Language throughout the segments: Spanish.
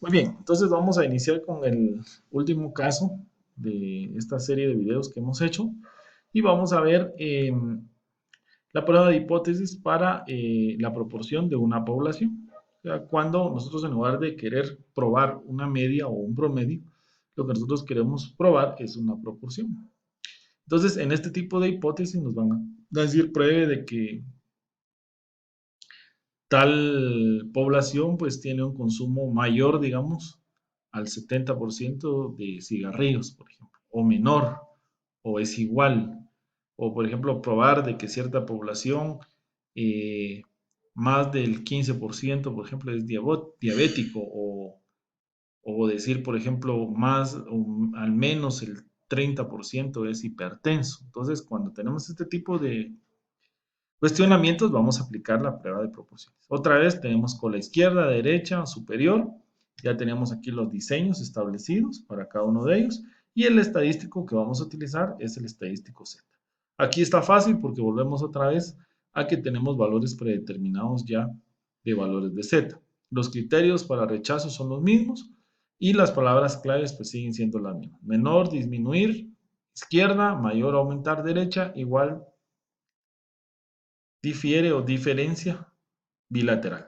Muy bien, entonces vamos a iniciar con el último caso de esta serie de videos que hemos hecho y vamos a ver la prueba de hipótesis para la proporción de una población. O sea, cuando nosotros en lugar de querer probar una media o un promedio, lo que nosotros queremos probar es una proporción. Entonces, en este tipo de hipótesis nos van a decir pruebe de que tal población pues tiene un consumo mayor, digamos, al 70% de cigarrillos, por ejemplo, o menor, o es igual, o por ejemplo probar de que cierta población, eh, más del 15%, por ejemplo, es diabético, o decir, por ejemplo, más o al menos el 30% es hipertenso. Entonces, cuando tenemos este tipo de cuestionamientos, vamos a aplicar la prueba de proporciones. Otra vez tenemos cola izquierda, derecha, superior. Ya tenemos aquí los diseños establecidos para cada uno de ellos. Y el estadístico que vamos a utilizar es el estadístico Z. Aquí está fácil porque volvemos otra vez a que tenemos valores predeterminados ya de valores de Z. Los criterios para rechazo son los mismos y las palabras claves pues siguen siendo las mismas. Menor, disminuir, izquierda, mayor, aumentar, derecha, igual, difiere o diferencia bilateral.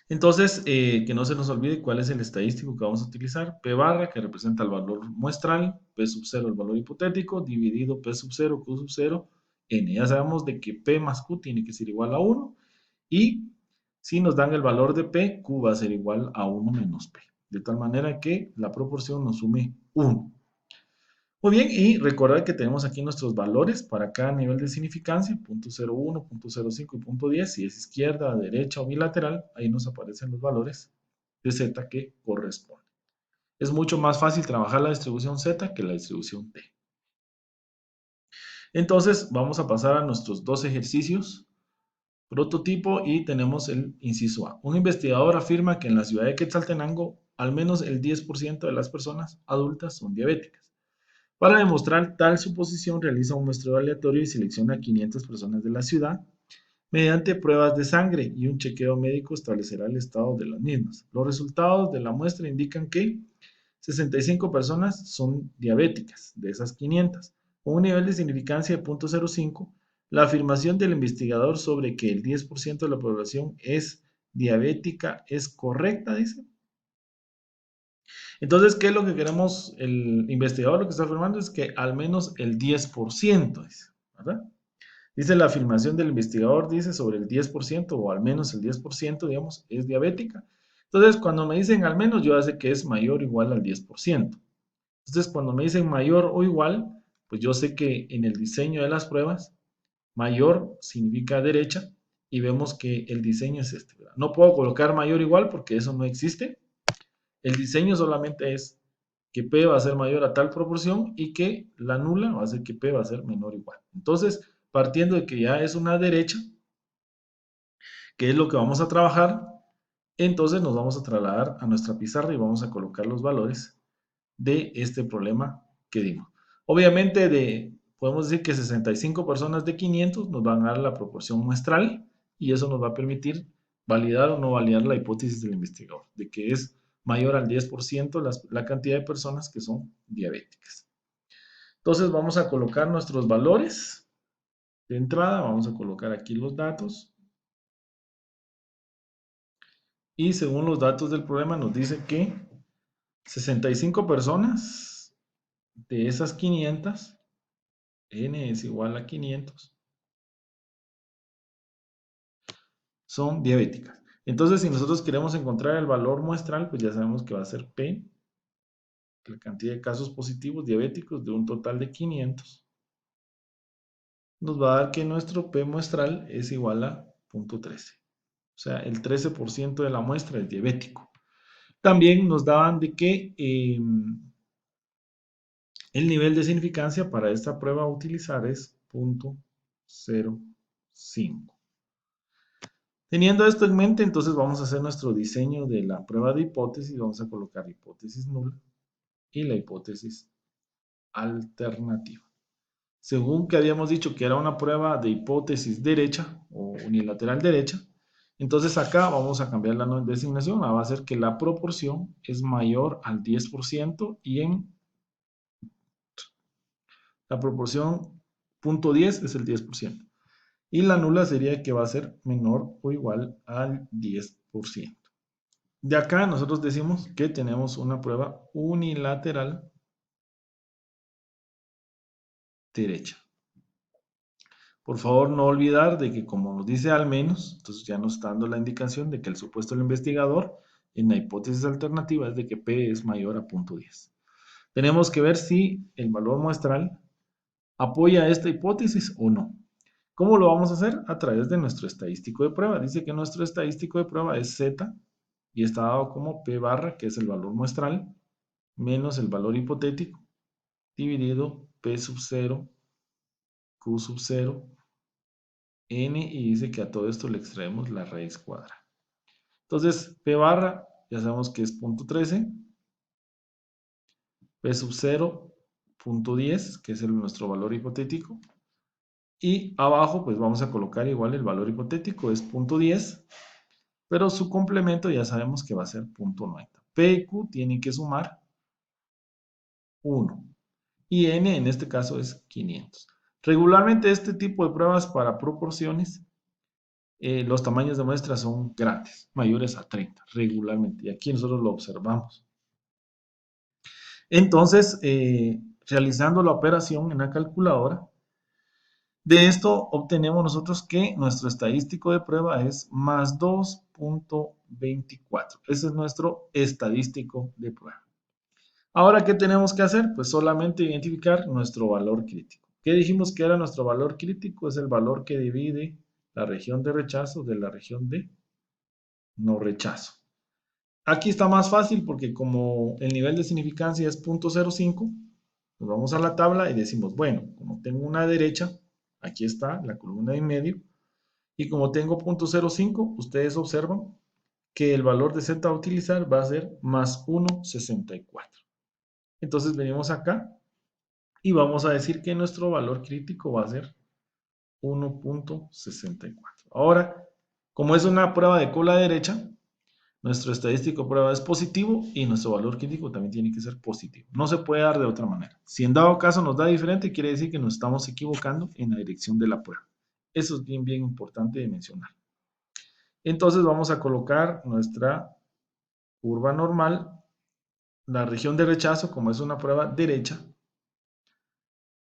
Entonces, que no se nos olvide cuál es el estadístico que vamos a utilizar. P barra, que representa el valor muestral, P sub 0 el valor hipotético, dividido P sub 0, Q sub 0, N. Ya sabemos de que P más Q tiene que ser igual a 1 y si nos dan el valor de P, Q va a ser igual a 1 menos P. De tal manera que la proporción nos sume 1. Muy bien, y recordar que tenemos aquí nuestros valores para cada nivel de significancia, punto 0,1, punto 0,5 y punto 10. Si es izquierda, derecha o bilateral, ahí nos aparecen los valores de z que corresponden. Es mucho más fácil trabajar la distribución z que la distribución t. Entonces, vamos a pasar a nuestros dos ejercicios. Prototipo y tenemos el inciso A. Un investigador afirma que en la ciudad de Quetzaltenango, al menos el 10% de las personas adultas son diabéticas. Para demostrar tal suposición, realiza un muestreo aleatorio y selecciona a 500 personas de la ciudad. Mediante pruebas de sangre y un chequeo médico establecerá el estado de las mismas. Los resultados de la muestra indican que 65 personas son diabéticas, de esas 500, con un nivel de significancia de 0.05. La afirmación del investigador sobre que el 10% de la población es diabética es correcta, dice. Entonces, ¿qué es lo que queremos? El investigador lo que está afirmando es que al menos el 10%, dice, ¿verdad? Dice la afirmación del investigador, dice sobre el 10% o al menos el 10%, digamos, es diabética. Entonces, cuando me dicen al menos, yo sé que es mayor o igual al 10%. Entonces, cuando me dicen mayor o igual, pues yo sé que en el diseño de las pruebas, mayor significa derecha y vemos que el diseño es este, ¿verdad? No puedo colocar mayor o igual porque eso no existe. El diseño solamente es que P va a ser mayor a tal proporción y que la nula va a ser que P va a ser menor o igual. Entonces, partiendo de que ya es una derecha, que es lo que vamos a trabajar, entonces nos vamos a trasladar a nuestra pizarra y vamos a colocar los valores de este problema que dimos. Obviamente, podemos decir que 65 personas de 500 nos van a dar la proporción muestral y eso nos va a permitir validar o no validar la hipótesis del investigador, de que es mayor al 10% la cantidad de personas que son diabéticas. Entonces vamos a colocar nuestros valores de entrada, vamos a colocar aquí los datos y según los datos del problema nos dice que 65 personas de esas 500, n es igual a 500, son diabéticas. Entonces, si nosotros queremos encontrar el valor muestral, pues ya sabemos que va a ser P, la cantidad de casos positivos diabéticos de un total de 500. Nos va a dar que nuestro P muestral es igual a 0.13. O sea, el 13% de la muestra es diabético. También nos daban de que el nivel de significancia para esta prueba a utilizar es 0.05. Teniendo esto en mente, entonces vamos a hacer nuestro diseño de la prueba de hipótesis. Vamos a colocar la hipótesis nula y la hipótesis alternativa. Según que habíamos dicho que era una prueba de hipótesis derecha o unilateral derecha, Entonces acá vamos a cambiar la designación, va a ser que la proporción es mayor al 10% y en la proporción .10 es el 10%. Y la nula sería que va a ser menor o igual al 10%. De acá nosotros decimos que tenemos una prueba unilateral derecha. Por favor, no olvidar de que como nos dice al menos, entonces ya nos está dando la indicación de que el supuesto del investigador en la hipótesis alternativa es de que P es mayor a .10. Tenemos que ver si el valor muestral apoya esta hipótesis o no. ¿Cómo lo vamos a hacer? A través de nuestro estadístico de prueba. Dice que nuestro estadístico de prueba es Z y está dado como P barra, que es el valor muestral, menos el valor hipotético, dividido P sub 0, Q sub 0, N, y dice que a todo esto le extraemos la raíz cuadrada. Entonces, P barra, ya sabemos que es .13, P sub 0, .10, que es nuestro valor hipotético, y abajo pues vamos a colocar igual el valor hipotético, es .10, pero su complemento ya sabemos que va a ser .90. P y Q tienen que sumar 1 y N en este caso es 500. Regularmente este tipo de pruebas para proporciones, los tamaños de muestra son grandes, mayores a 30, regularmente, y aquí nosotros lo observamos. Entonces, realizando la operación en la calculadora, de esto obtenemos nosotros que nuestro estadístico de prueba es más 2.24. Ese es nuestro estadístico de prueba. Ahora, ¿qué tenemos que hacer? Pues solamente identificar nuestro valor crítico. ¿Qué dijimos que era nuestro valor crítico? Es el valor que divide la región de rechazo de la región de no rechazo. Aquí está más fácil porque como el nivel de significancia es 0.05, nos vamos a la tabla y decimos, bueno, como tengo una derecha, aquí está la columna de en medio, y como tengo 0.05, ustedes observan que el valor de Z a utilizar va a ser más 1.64. Entonces venimos acá y vamos a decir que nuestro valor crítico va a ser 1.64. Ahora, como es una prueba de cola derecha, nuestro estadístico de prueba es positivo y nuestro valor crítico también tiene que ser positivo. No se puede dar de otra manera. Si en dado caso nos da diferente, quiere decir que nos estamos equivocando en la dirección de la prueba. Eso es bien, bien importante de mencionar. Entonces vamos a colocar nuestra curva normal, la región de rechazo, como es una prueba derecha.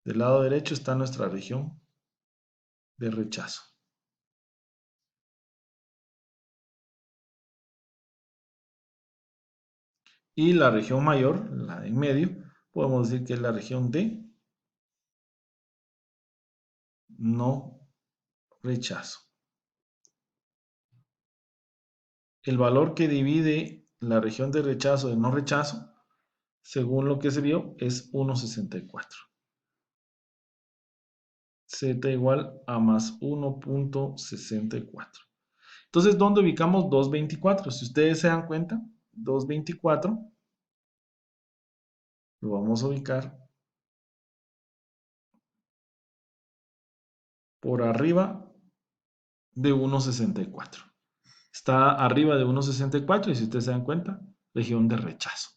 Del lado derecho está nuestra región de rechazo. Y la región mayor, la de en medio, podemos decir que es la región de no rechazo. El valor que divide la región de rechazo de no rechazo, según lo que se vio, es 1.64. Z igual a más 1.64. Entonces, ¿dónde ubicamos 2.24? Si ustedes se dan cuenta, 2.24 lo vamos a ubicar por arriba de 1.64. Está arriba de 1.64 y si ustedes se dan cuenta, región de rechazo.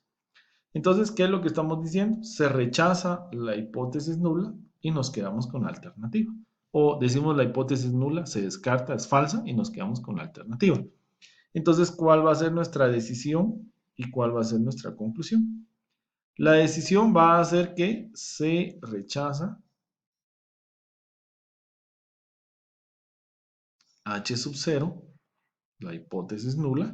Entonces, ¿qué es lo que estamos diciendo? Se rechaza la hipótesis nula y nos quedamos con la alternativa. O decimos la hipótesis nula, se descarta, es falsa y nos quedamos con la alternativa. Entonces, ¿cuál va a ser nuestra decisión y cuál va a ser nuestra conclusión? La decisión va a ser que se rechaza H sub 0, la hipótesis nula,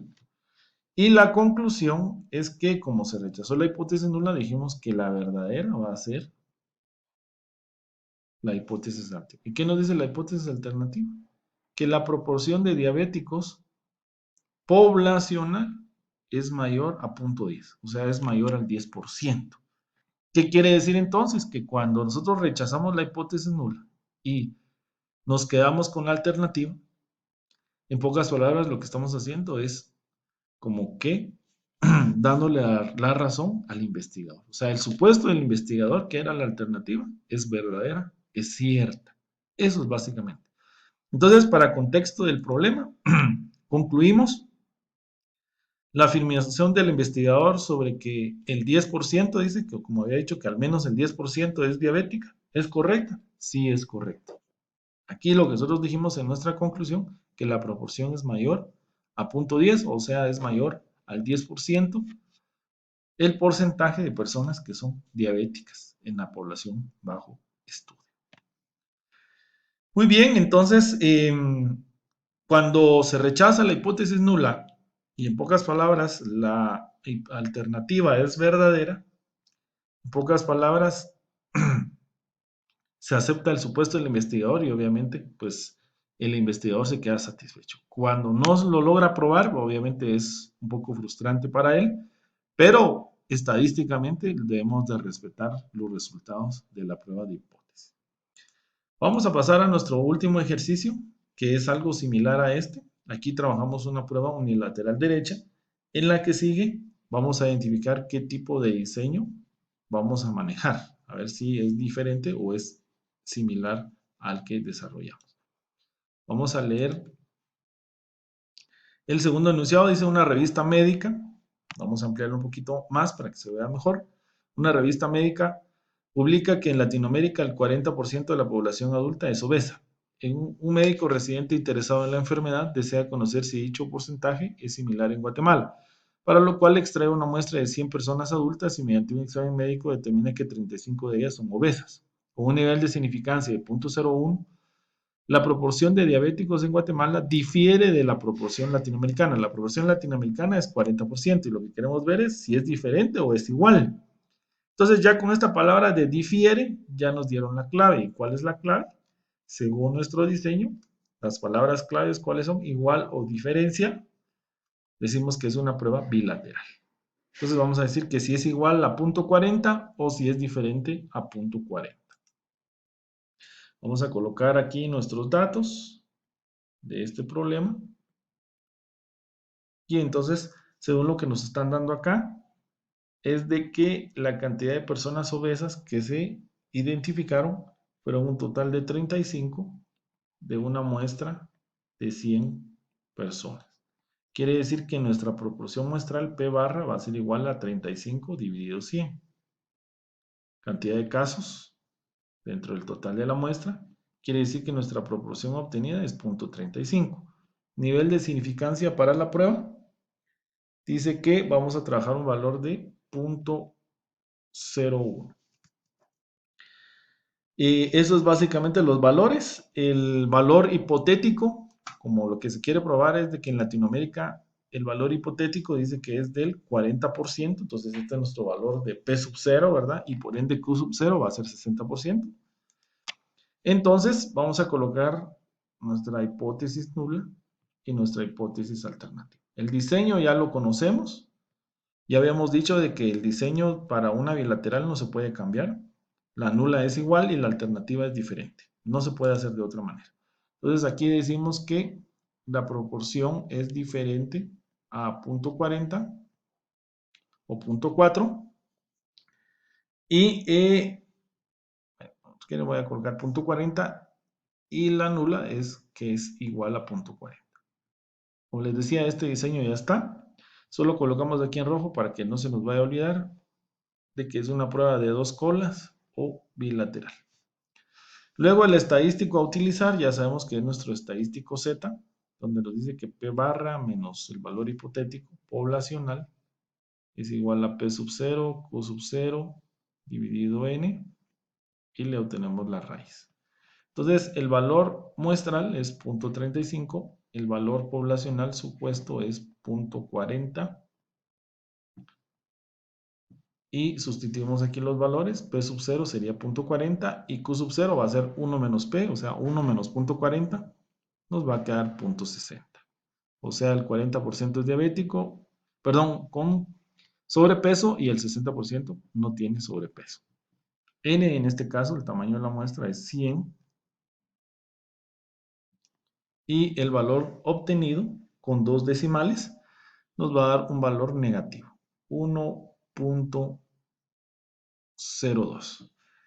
y la conclusión es que como se rechazó la hipótesis nula, dijimos que la verdadera va a ser la hipótesis alternativa. ¿Y qué nos dice la hipótesis alternativa? Que la proporción de diabéticos poblacional es mayor a 0.10, o sea, es mayor al 10%. ¿Qué quiere decir entonces? Que cuando nosotros rechazamos la hipótesis nula y nos quedamos con la alternativa, en pocas palabras lo que estamos haciendo es como que dándole la razón al investigador. O sea, el supuesto del investigador, que era la alternativa, es verdadera, es cierta. Eso es básicamente. Entonces, para contexto del problema, Concluimos. La afirmación del investigador sobre que el 10% dice que, como había dicho, que al menos el 10% es diabética, ¿es correcta? Sí, es correcta. Aquí lo que nosotros dijimos en nuestra conclusión, que la proporción es mayor a 0.10, o sea, es mayor al 10%, el porcentaje de personas que son diabéticas en la población bajo estudio. Muy bien, entonces, cuando se rechaza la hipótesis nula y en pocas palabras la alternativa es verdadera, en pocas palabras se acepta el supuesto del investigador y obviamente pues el investigador se queda satisfecho. Cuando no lo logra probar, obviamente es un poco frustrante para él, pero estadísticamente debemos de respetar los resultados de la prueba de hipótesis. Vamos a pasar a nuestro último ejercicio, que es algo similar a este. Aquí trabajamos una prueba unilateral derecha. En la que sigue, vamos a identificar qué tipo de diseño vamos a manejar. A ver si es diferente o es similar al que desarrollamos. Vamos a leer el segundo enunciado. Dice una revista médica. Vamos a ampliarlo un poquito más para que se vea mejor. Una revista médica publica que en Latinoamérica el 40% de la población adulta es obesa. Un médico residente interesado en la enfermedad desea conocer si dicho porcentaje es similar en Guatemala, para lo cual extrae una muestra de 100 personas adultas y mediante un examen médico determina que 35 de ellas son obesas. Con un nivel de significancia de 0.01, la proporción de diabéticos en Guatemala difiere de la proporción latinoamericana. La proporción latinoamericana es 40% y lo que queremos ver es si es diferente o es igual. Entonces ya con esta palabra de difiere ya nos dieron la clave. ¿Y cuál es la clave? Según nuestro diseño, las palabras claves cuáles son, igual o diferencia, decimos que es una prueba bilateral. Entonces vamos a decir que si es igual a 0.40 o si es diferente a 0.40. Vamos a colocar aquí nuestros datos de este problema. Y entonces, según lo que nos están dando acá, es de que la cantidad de personas obesas que se identificaron fueron un total de 35 de una muestra de 100 personas. Quiere decir que nuestra proporción muestral P barra va a ser igual a 35 dividido 100. Cantidad de casos dentro del total de la muestra. Quiere decir que nuestra proporción obtenida es 0.35. Nivel de significancia para la prueba. Dice que vamos a trabajar un valor de 0.01. Eso es básicamente los valores. El valor hipotético, como lo que se quiere probar es de que en Latinoamérica el valor hipotético dice que es del 40%, entonces este es nuestro valor de P sub 0, ¿verdad? Y por ende Q sub 0 va a ser 60%. Entonces vamos a colocar nuestra hipótesis nula y nuestra hipótesis alternativa. El diseño ya lo conocemos. Ya habíamos dicho de que el diseño para una bilateral no se puede cambiar. La nula es igual y la alternativa es diferente. No se puede hacer de otra manera. Entonces aquí decimos que la proporción es diferente a 0.40 o 0.4 y que le voy a colocar 0.40 y la nula es que es igual a 0.40. Como les decía, este diseño ya está. Solo colocamos aquí en rojo para que no se nos vaya a olvidar de que es una prueba de dos colas o bilateral. Luego el estadístico a utilizar, ya sabemos que es nuestro estadístico Z, donde nos dice que P barra menos el valor hipotético poblacional es igual a P sub 0, Q sub 0 dividido N y le obtenemos la raíz. Entonces el valor muestral es 0.35, el valor poblacional supuesto es 0.40 y sustituimos aquí los valores. P sub 0 sería 0.40 y Q sub 0 va a ser 1 menos P, o sea, 1 menos 0.40 nos va a quedar 0.60. O sea, el 40% es diabético, perdón, con sobrepeso y el 60% no tiene sobrepeso. N en este caso, el tamaño de la muestra es 100 y el valor obtenido con dos decimales nos va a dar un valor negativo, 1.02.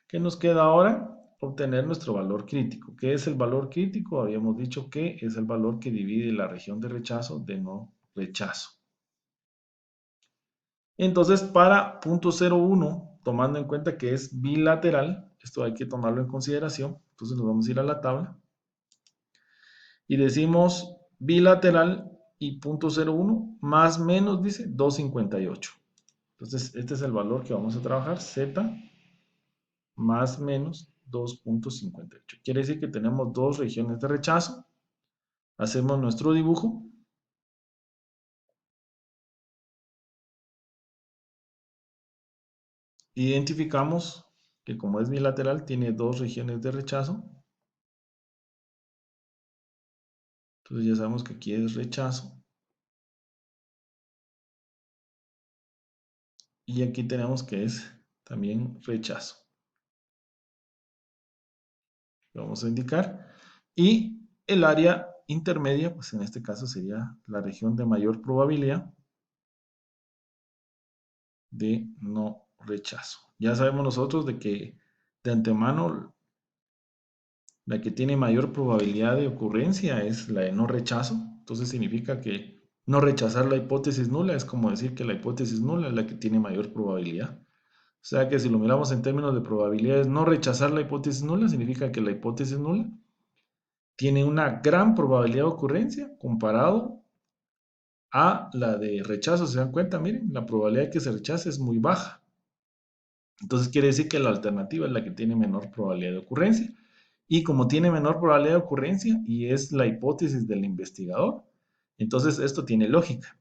¿Qué nos queda ahora? obtener nuestro valor crítico. ¿Qué es el valor crítico? Habíamos dicho que es el valor que divide la región de rechazo de no rechazo. Entonces, para punto 0,1, tomando en cuenta que es bilateral, esto hay que tomarlo en consideración. Entonces nos vamos a ir a la tabla y decimos bilateral y punto 0,1 más menos, dice 258. Entonces, este es el valor que vamos a trabajar, z más menos 2.58. Quiere decir que tenemos dos regiones de rechazo. Hacemos nuestro dibujo. Identificamos que como es bilateral, tiene dos regiones de rechazo. Entonces ya sabemos que aquí es rechazo. Y aquí tenemos que es también rechazo. Lo vamos a indicar. Y el área intermedia, pues en este caso sería la región de mayor probabilidad de no rechazo. Ya sabemos nosotros de que de antemano la que tiene mayor probabilidad de ocurrencia es la de no rechazo. Entonces significa que no rechazar la hipótesis nula es como decir que la hipótesis nula es la que tiene mayor probabilidad. O sea que si lo miramos en términos de probabilidades, no rechazar la hipótesis nula significa que la hipótesis nula tiene una gran probabilidad de ocurrencia comparado a la de rechazo. ¿Se dan cuenta? Miren, la probabilidad de que se rechace es muy baja. Entonces quiere decir que la alternativa es la que tiene menor probabilidad de ocurrencia. Y como tiene menor probabilidad de ocurrencia y es la hipótesis del investigador, entonces esto tiene lógica.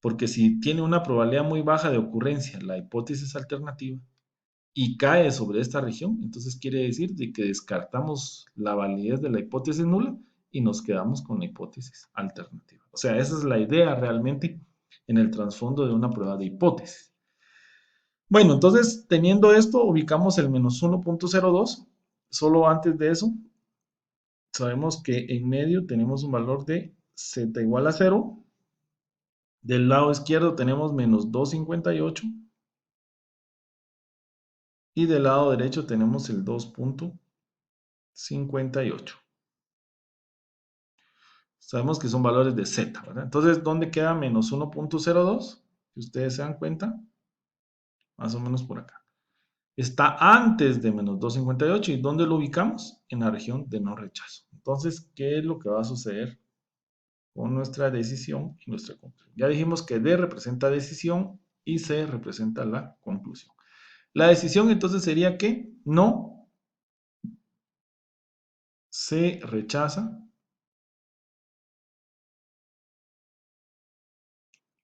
Porque si tiene una probabilidad muy baja de ocurrencia la hipótesis alternativa y cae sobre esta región, entonces quiere decir de que descartamos la validez de la hipótesis nula y nos quedamos con la hipótesis alternativa. O sea, esa es la idea realmente en el trasfondo de una prueba de hipótesis. Bueno, entonces teniendo esto, ubicamos el menos 1.02. Solo antes de eso, sabemos que en medio tenemos un valor de z igual a 0. Del lado izquierdo tenemos menos 258. Y del lado derecho tenemos el 2.58. Sabemos que son valores de z, ¿verdad? Entonces, ¿dónde queda menos 1.02? Si ustedes se dan cuenta, más o menos por acá. Está antes de menos 258. ¿Y dónde lo ubicamos? En la región de no rechazo. Entonces, ¿qué es lo que va a suceder con nuestra decisión y nuestra conclusión? Ya dijimos que D representa decisión y C representa la conclusión. La decisión entonces sería que no se rechaza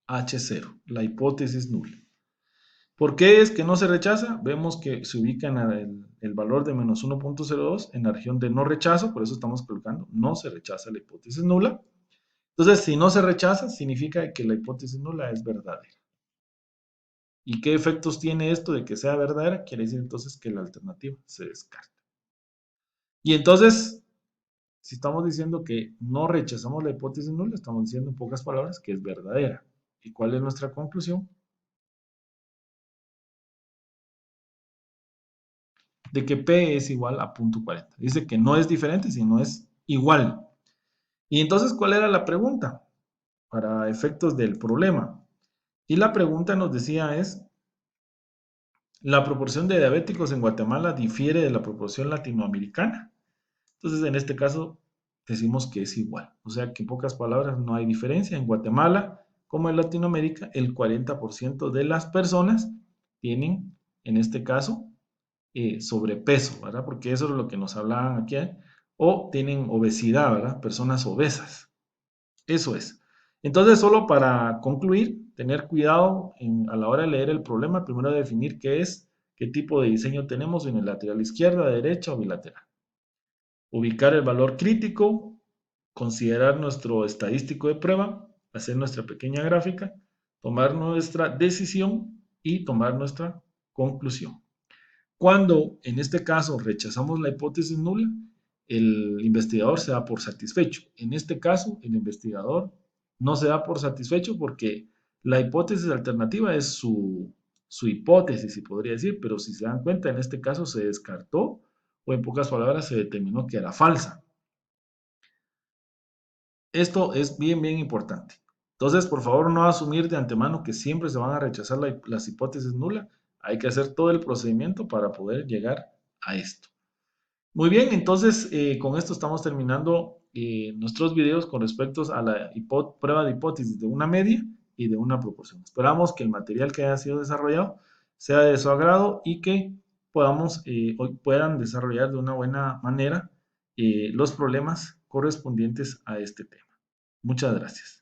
H0, la hipótesis nula. ¿Por qué es que no se rechaza? Vemos que se ubica en el valor de menos 1.02 en la región de no rechazo, por eso estamos colocando no se rechaza la hipótesis nula. Entonces, si no se rechaza, significa que la hipótesis nula es verdadera. ¿Y qué efectos tiene esto de que sea verdadera? Quiere decir entonces que la alternativa se descarta. Y entonces, si estamos diciendo que no rechazamos la hipótesis nula, estamos diciendo en pocas palabras que es verdadera. ¿Y cuál es nuestra conclusión? De que P es igual a 0.40. Dice que no es diferente, sino es igual. Y entonces, ¿cuál era la pregunta? Para efectos del problema. Y la pregunta nos decía es, la proporción de diabéticos en Guatemala difiere de la proporción latinoamericana. Entonces, en este caso, decimos que es igual. O sea, que en pocas palabras no hay diferencia. En Guatemala, como en Latinoamérica, el 40% de las personas tienen, en este caso, sobrepeso, ¿verdad? Porque eso es lo que nos hablaban aquí, ¿eh? O tienen obesidad, ¿verdad? Personas obesas. Eso es. Entonces, solo para concluir, tener cuidado a la hora de leer el problema, primero definir qué es, qué tipo de diseño tenemos, unilateral izquierda, derecha o bilateral. Ubicar el valor crítico, considerar nuestro estadístico de prueba, hacer nuestra pequeña gráfica, tomar nuestra decisión y tomar nuestra conclusión. Cuando en este caso rechazamos la hipótesis nula, el investigador se da por satisfecho. En este caso, el investigador no se da por satisfecho porque la hipótesis alternativa es su hipótesis, si podría decir, pero si se dan cuenta, en este caso se descartó o en pocas palabras se determinó que era falsa. Esto es bien, bien importante. Entonces, por favor, no asumir de antemano que siempre se van a rechazar las hipótesis nulas. Hay que hacer todo el procedimiento para poder llegar a esto. Muy bien, entonces con esto estamos terminando nuestros videos con respecto a la prueba de hipótesis de una media y de una proporción. Esperamos que el material que haya sido desarrollado sea de su agrado y que podamos, hoy puedan desarrollar de una buena manera los problemas correspondientes a este tema. Muchas gracias.